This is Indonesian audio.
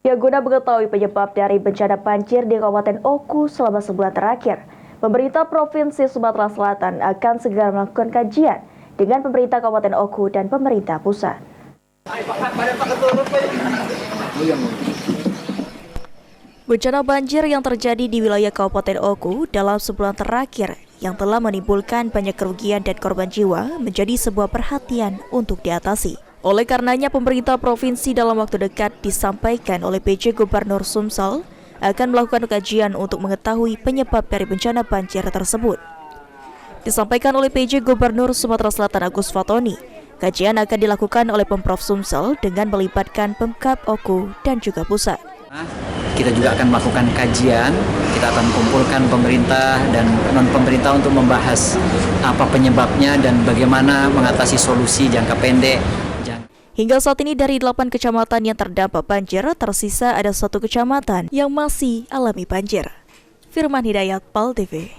Ya, guna mengetahui penyebab dari bencana banjir di Kabupaten Oku selama sebulan terakhir, pemerintah Provinsi Sumatera Selatan akan segera melakukan kajian dengan pemerintah Kabupaten Oku dan pemerintah pusat. Bencana banjir yang terjadi di wilayah Kabupaten Oku dalam sebulan terakhir yang telah menimbulkan banyak kerugian dan korban jiwa menjadi sebuah perhatian untuk diatasi. Oleh karenanya, pemerintah provinsi dalam waktu dekat disampaikan oleh PJ Gubernur Sumsel akan melakukan kajian untuk mengetahui penyebab dari bencana banjir tersebut. Disampaikan oleh PJ Gubernur Sumatera Selatan Agus Fatoni, kajian akan dilakukan oleh Pemprov Sumsel dengan melibatkan Pemkab Oku dan juga pusat. Kita juga akan melakukan kajian, kita akan kumpulkan pemerintah dan non-pemerintah untuk membahas apa penyebabnya dan bagaimana mengatasi solusi jangka pendek. Hingga saat ini dari 8 kecamatan yang terdampak banjir, tersisa ada 1 kecamatan yang masih alami banjir. Firman Hidayat, PAL TV.